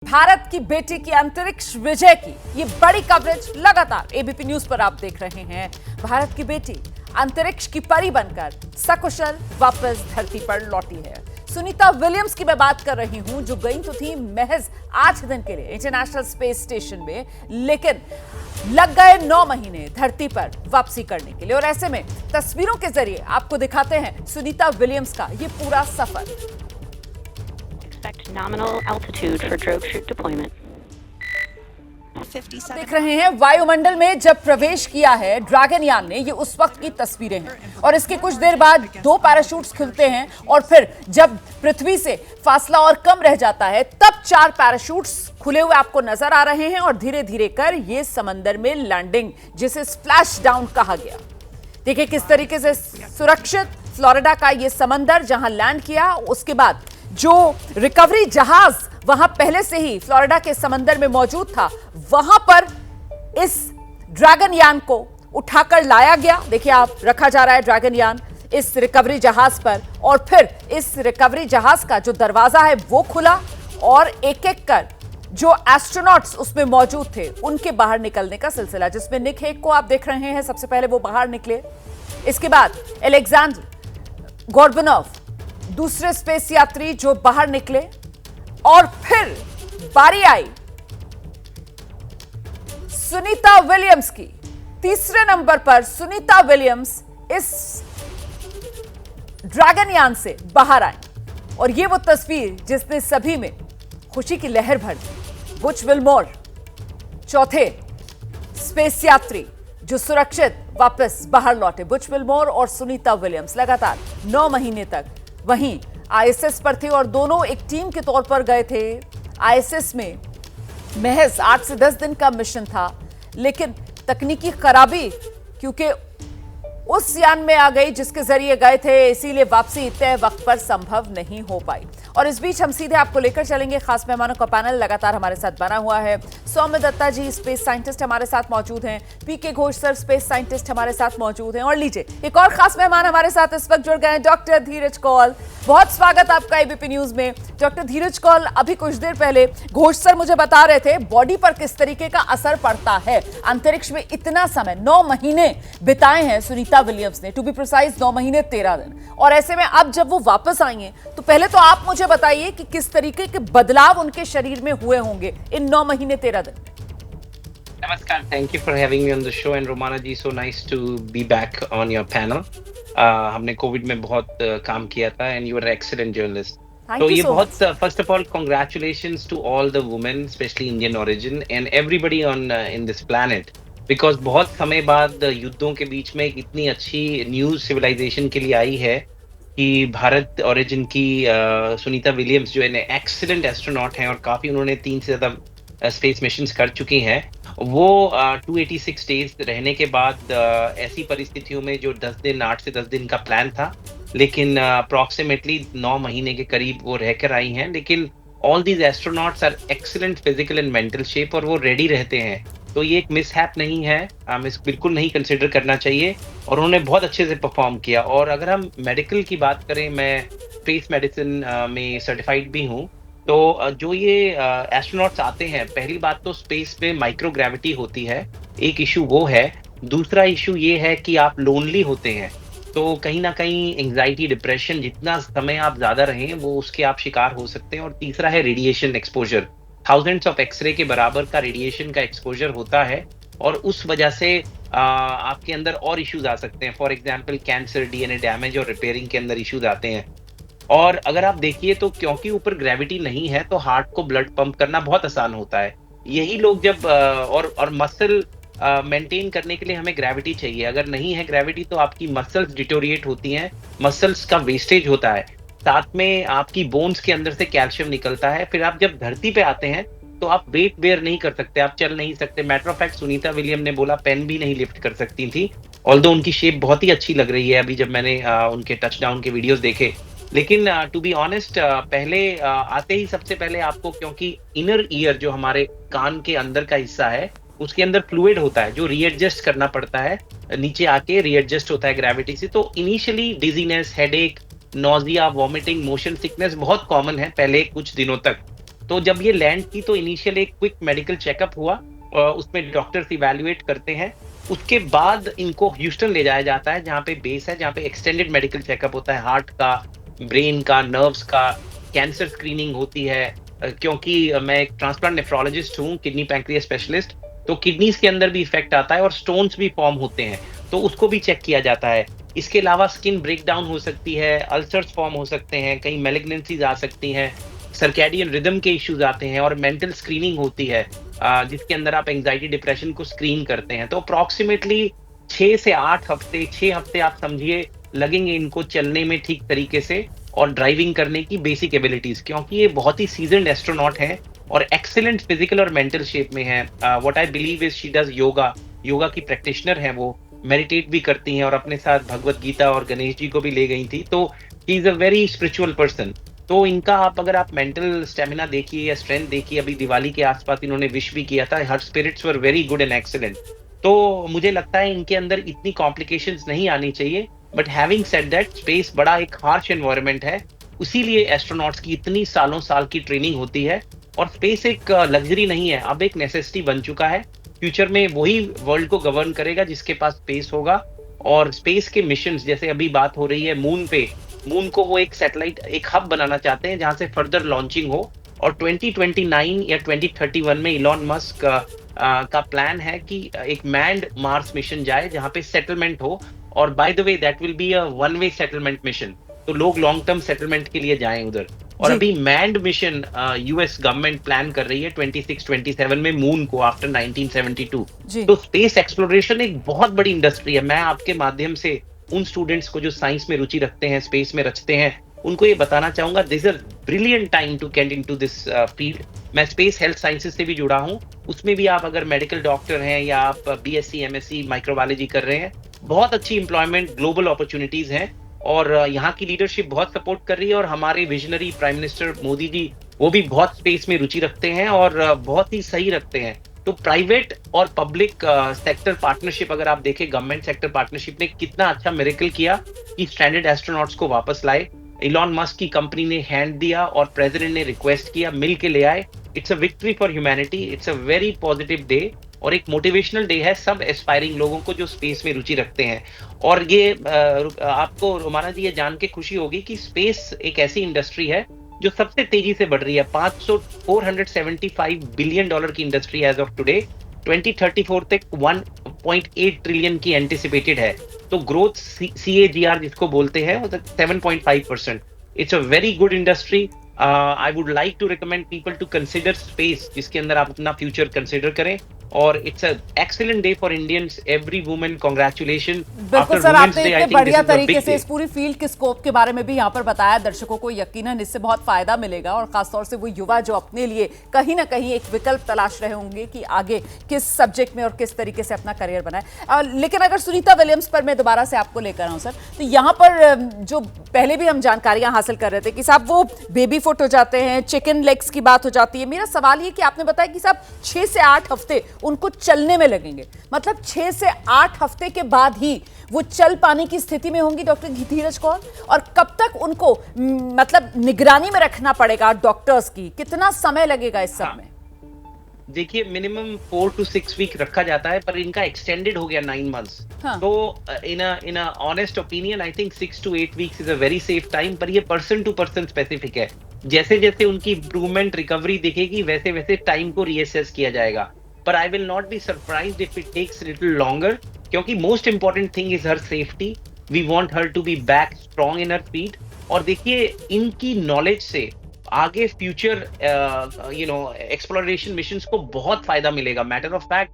भारत की बेटी की अंतरिक्ष विजय की ये बड़ी कवरेज लगातार एबीपी न्यूज पर आप देख रहे हैं। भारत की बेटी अंतरिक्ष की परी बनकर सकुशल वापस धरती पर लौटी है। सुनीता विलियम्स की मैं बात कर रही हूं, जो गई तो थी महज 8 दिन के लिए इंटरनेशनल स्पेस स्टेशन में, लेकिन लग गए 9 महीने धरती पर वापसी करने के लिए। और ऐसे में तस्वीरों के जरिए आपको दिखाते हैं सुनीता विलियम्स का ये पूरा सफर। Nominal altitude for drogue chute deployment. देख रहे हैं वायुमंडल में जब प्रवेश किया है ड्रैगन यान ने, ये उस वक्त की तस्वीरें हैं। और इसके कुछ देर बाद 2 पैराशूट्स खुलते हैं और फिर जब पृथ्वी से फासला और कम रह जाता है तब 4 पैराशूट्स खुले हुए आपको नजर आ रहे हैं और धीरे धीरे कर ये समंदर में लैंडिंग, जिसे स्प्लैश डाउन कहा गया। देखिए किस तरीके से सुरक्षित फ्लोरिडा का ये समंदर जहां लैंड किया, उसके बाद जो रिकवरी जहाज वहां पहले से ही फ्लोरिडा के समंदर में मौजूद था, वहां पर इस ड्रैगन यान को उठाकर लाया गया। देखिए आप, रखा जा रहा है ड्रैगन यान इस रिकवरी जहाज पर और फिर इस रिकवरी जहाज का जो दरवाजा है वो खुला और एक एक कर जो एस्ट्रोनॉट्स उसमें मौजूद थे उनके बाहर निकलने का सिलसिला, जिसमें निक हेग को आप देख रहे हैं। सबसे पहले वो बाहर निकले, इसके बाद अलेक्जेंडर गोर्बनोव दूसरे स्पेस यात्री जो बाहर निकले, और फिर बारी आई सुनीता विलियम्स की। तीसरे नंबर पर सुनीता विलियम्स इस ड्रैगन यान से बाहर आई और ये वो तस्वीर जिसने सभी में खुशी की लहर भर दी। बुच विल्मोर चौथे स्पेस यात्री जो सुरक्षित वापस बाहर लौटे। बुच विल्मोर और सुनीता विलियम्स लगातार 9 महीने तक वहीं आईएसएस पर थे और दोनों एक टीम के तौर पर गए थे। आईएसएस में महज 8 से 10 दिन का मिशन था, लेकिन तकनीकी खराबी क्योंकि उस यान में आ गई जिसके जरिए गए थे, इसीलिए वापसी तय वक्त पर संभव नहीं हो पाई। और इस बीच हम सीधे आपको लेकर चलेंगे खास मेहमानों का पैनल लगातार हमारे साथ बना हुआ है। सौम्य दत्ता जी स्पेस साइंटिस्ट हमारे साथ मौजूद हैं, पीके घोष सर स्पेस साइंटिस्ट हमारे साथ मौजूद हैं, और लीजिए एक और खास मेहमान हमारे साथ इस वक्त जुड़ गए हैं, डॉक्टर धीरज कौल। बहुत स्वागत आपका एबीपी न्यूज में। डॉक्टर धीरज कौल, अभी कुछ देर पहले घोष सर मुझे बता रहे थे बॉडी पर किस तरीके का असर पड़ता है। अंतरिक्ष में इतना समय 9 महीने बिताए हैं सुनीता विलियम्स ने, टू बी प्रिसाइज 9 महीने 13 दिन। और ऐसे में अब जब वो वापस आई हैं तो पहले तो आप मुझे बताइए कि किस तरीके के बदलाव उनके शरीर में हुए होंगे इन 9 महीने 13 दिन। Namaskar, thank you for having me on the show and Romana ji, so nice to be back on your panel. हमने कोविड में बहुत काम किया था and you were an excellent journalist. Thank तो you ये so बहुत first of all congratulations to all the women, especially Indian origin and everybody on in this planet. Because बहुत समय बाद युद्धों के बीच में एक इतनी अच्छी न्यूज सिविलाइजेशन के लिए आई है कि भारत ओरिजिन की सुनीता विलियम्स जो है एक्सीलेंट एस्ट्रोनॉट हैं और काफी उन्होंने 3 से ज्यादा स्पेस मिशंस कर चुकी हैं। वो 286 डेज रहने के बाद ऐसी परिस्थितियों में जो 8 से 10 दिन का प्लान था, लेकिन अप्रॉक्सीमेटली 9 महीने के करीब वो रहकर आई हैं। लेकिन all these astronauts are excellent physical and mental shape और वो रेडी रहते हैं, तो ये एक मिसहैप नहीं है, हम इस बिल्कुल नहीं कंसिडर करना चाहिए और उन्होंने बहुत अच्छे से परफॉर्म किया। और अगर हम मेडिकल की बात करें, मैं स्पेस मेडिसिन में सर्टिफाइड भी हूँ, तो जो ये एस्ट्रोनॉट्स आते हैं, पहली बात तो स्पेस में माइक्रोग्रेविटी होती है, एक इशू वो है। दूसरा इशू ये है कि आप लोनली होते हैं, तो कहीं ना कहीं एंजाइटी, डिप्रेशन, जितना समय आप ज्यादा रहें वो उसके आप शिकार हो सकते हैं। और तीसरा है radiation exposure, thousands of x-ray के बराबर का रेडिएशन का एक्सपोजर होता है और उस वजह से आपके अंदर और इश्यूज आ सकते हैं। For example cancer, DNA damage और रिपेयरिंग के अंदर इश्यूज आते हैं। और अगर आप देखिए तो क्योंकि ऊपर ग्रेविटी नहीं है तो हार्ट को ब्लड पंप करना बहुत आसान होता है। यही लोग जब और मसल मेंटेन करने के लिए हमें ग्रेविटी चाहिए, अगर नहीं है ग्रेविटी तो आपकी मसल्स डिटोरिएट होती हैं, मसल्स का वेस्टेज होता है, साथ में आपकी बोन्स के अंदर से कैल्शियम निकलता है। फिर आप जब धरती पे आते हैं तो आप वेट बेयर नहीं कर सकते, आप चल नहीं सकते। Matter of fact Sunita William ने बोला पेन भी नहीं लिफ्ट कर सकती थी, ऑल्दो उनकी शेप बहुत ही अच्छी लग रही है अभी जब मैंने उनके टचडाउन के वीडियोस देखे। लेकिन टू बी ऑनेस्ट, पहले आते ही सबसे पहले आपको, क्योंकि इनर ईयर जो हमारे कान के अंदर का हिस्सा है उसके अंदर फ्लूइड होता है जो रीएडजस्ट करना पड़ता है, नीचे आके रीएडजस्ट होता है ग्रेविटी से। तो initially dizziness, headache, nausea, vomiting, motion sickness बहुत कॉमन है पहले कुछ दिनों तक। तो जब ये लैंड की तो इनिशियल एक क्विक मेडिकल चेकअप हुआ, उसमें डॉक्टर्स इवैल्यूएट करते हैं। उसके बाद इनको ह्यूस्टन ले जाया जाता है, जहाँ पे बेस है, जहाँ पे एक्सटेंडेड मेडिकल चेकअप होता है, हार्ट का, ब्रेन का, नर्व्स का, कैंसर स्क्रीनिंग होती है। क्योंकि मैं एक ट्रांसप्लांट नेफ्रोलॉजिस्ट हूँ, किडनी पैंक्रियास स्पेशलिस्ट, तो किडनीज के अंदर भी इफेक्ट आता है और स्टोन्स भी फॉर्म होते हैं, तो उसको भी चेक किया जाता है। इसके अलावा स्किन ब्रेकडाउन हो सकती है, अल्सर्स फॉर्म हो सकते हैं, कई मैलिग्नेंसीज आ सकती हैं, सर्कैडियन रिदम के इश्यूज आते हैं, और मेंटल स्क्रीनिंग होती है, जिसके अंदर आप एंजाइटी डिप्रेशन को स्क्रीन करते हैं। तो अप्रोक्सीमेटली 6 से 8 हफ्ते, 6 हफ्ते आप समझिए लगेंगे इनको चलने में ठीक तरीके से, और ड्राइविंग करने की बेसिक एबिलिटीज, क्योंकि ये बहुत ही सीजन्ड एस्ट्रोनॉट हैं और एक्सीलेंट फिजिकल और मेंटल शेप में है। What I believe is she does yoga की प्रैक्टिशनर है, वो मेडिटेट भी करती हैं और अपने साथ भगवत गीता और गणेश जी को भी ले गई थी। तो he is a very spiritual person. तो इनका अगर आप मेंटल स्टेमिना देखिए या स्ट्रेंथ देखिए, अभी दिवाली के आसपास इन्होंने विश भी किया था, her spirits were very good and excellent. तो मुझे लगता है इनके अंदर इतनी कॉम्प्लिकेशंस नहीं आनी चाहिए। But having said that, space बड़ा एक हार्श एनवायरनमेंट है, इसीलिए एस्ट्रोनॉट्स की इतनी साल की ट्रेनिंग होती है। और स्पेस एक लग्जरी नहीं है, अब एक नेसेसिटी बन चुका है। फ्यूचर में वही वर्ल्ड को गवर्न करेगा जिसके पास स्पेस होगा। और स्पेस के मिशंस, जैसे अभी बात हो रही है मून पे, मून को वो एक सैटेलाइट, एक हब बनाना चाहते हैं जहां से फर्दर लॉन्चिंग हो। और 2029 या 2031 में इलॉन मस्क का प्लान है कि एक मैन्ड मार्स मिशन जाए जहां पे सेटलमेंट हो। और by the way that will be a one way settlement mission, तो लोग लॉन्ग टर्म सेटलमेंट के लिए जाएं उधर। और अभी manned mission US government plan कर रही है 26-27 में मून को, आफ्टर 1972। तो स्पेस एक्सप्लोरेशन एक बहुत बड़ी इंडस्ट्री है। मैं आपके माध्यम से उन स्टूडेंट्स को जो साइंस में रुचि रखते हैं, स्पेस में रचते हैं, उनको ये बताना चाहूंगा, this is a brilliant time to get into this field. मैं स्पेस हेल्थ साइंसेज से भी जुड़ा हूं, उसमें भी आप अगर मेडिकल डॉक्टर हैं या आप बीएससी एमएससी माइक्रोबायोलॉजी कर रहे हैं, बहुत अच्छी एम्प्लॉयमेंट, ग्लोबल अपॉर्चुनिटीज हैं। और यहाँ की लीडरशिप बहुत सपोर्ट कर रही है। और हमारे visionary prime minister Modi ji, वो भी बहुत स्पेस में रुचि रखते हैं और बहुत ही सही रखते हैं। तो प्राइवेट और पब्लिक सेक्टर पार्टनरशिप, अगर आप देखें, गवर्नमेंट सेक्टर पार्टनरशिप ने कितना अच्छा मिरेकल किया कि स्ट्रैंडेड एस्ट्रोनॉट्स को वापस लाए। इलॉन मस्क की कंपनी ने हैंड दिया और प्रेसिडेंट ने रिक्वेस्ट किया, मिल के ले आए। It's a victory for humanity, it's a very positive day और एक मोटिवेशनल डे है सब एस्पायरिंग लोगों को जो स्पेस में रुचि रखते हैं। और ये आपको रोमाना जी ये जान के खुशी होगी कि स्पेस एक ऐसी इंडस्ट्री है जो सबसे तेजी से बढ़ रही है। 475 बिलियन डॉलर की इंडस्ट्री एज ऑफ टुडे। 2034 तक 1.8 ट्रिलियन की एंटिसिपेटेड है। तो ग्रोथ CAGR जिसको बोलते हैं 7.5%। It's a very good industry. I would like to recommend people to consider space, जिसके अंदर आप अपना फ्यूचर कंसिडर करें। और it's a excellent day for Indians, every woman, congratulation. बिल्कुल सर, आपने इतने बढ़िया तरीके से इस पूरी फील्ड के स्कोप के बारे में भी यहाँ पर बताया। दर्शकों को यकीनन इससे बहुत फायदा मिलेगा और खासतौर से वो युवा जो अपने लिए कहीं ना कहीं एक विकल्प तलाश रहे होंगे कि आगे किस सब्जेक्ट में और किस तरीके से अपना करियर बनाए। लेकिन अगर सुनीता विलियम्स पर मैं दोबारा से आपको लेकर आऊँ सर, तो यहाँ पर जो पहले भी हम जानकारियां हासिल कर रहे थे कि साहब वो बेबी फुट हो जाते हैं, चिकन लेग्स की बात हो जाती है। मेरा सवाल ये कि आपने बताया कि साहब 6 से 8 हफ्ते उनको चलने में लगेंगे, मतलब 6 से 8 हफ्ते के बाद ही वो चल पाने की स्थिति में होंगी डॉक्टर धीरज कौर? और कब तक उनको मतलब निगरानी में रखना पड़ेगा डॉक्टर्स की? कितना समय लगेगा इस सब में? देखिए, मिनिमम 4 to 6 वीक रखा जाता है, पर इनका एक्सटेंडेड हो गया 9 months। तो in a honest opinion I think 6 to 8 weeks is a very safe time. पर ये पर्सन टू पर्सन स्पेसिफिक है। जैसे जैसे उनकी इंप्रूवमेंट, रिकवरी दिखेगी, वैसे वैसे टाइम को रीअसेस किया जाएगा। पर I will not be surprised if it takes little longer, क्योंकि most important thing is her safety. We want her to be back strong in her feet. और देखिए, इनकी नॉलेज से आगे फ्यूचर एक्सप्लोरेशन मिशंस को बहुत फायदा मिलेगा। मैटर ऑफ फैक्ट,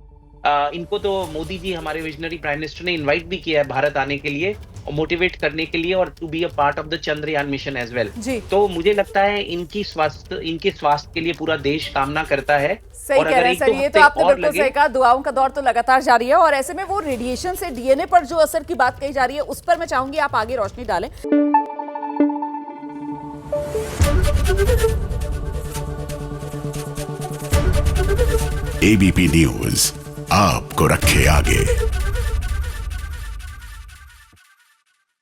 इनको तो मोदी जी, हमारे विजनरी प्राइम मिनिस्टर, ने इनवाइट भी किया है भारत आने के लिए और मोटिवेट करने के लिए, और to be a part of the Chandrayaan mission as well. तो मुझे लगता है इनके स्वास्थ्य के लिए पूरा देश कामना करता है। सही कह रहे हैं सर, ये तो आपने बिल्कुल सही कहा। दुआओं का दौर तो लगातार जारी है और ऐसे में वो रेडिएशन से डीएनए पर जो असर की बात कही जा रही है, उस पर मैं चाहूंगी आप आगे रोशनी डालें। ABP न्यूज आपको रखे आगे।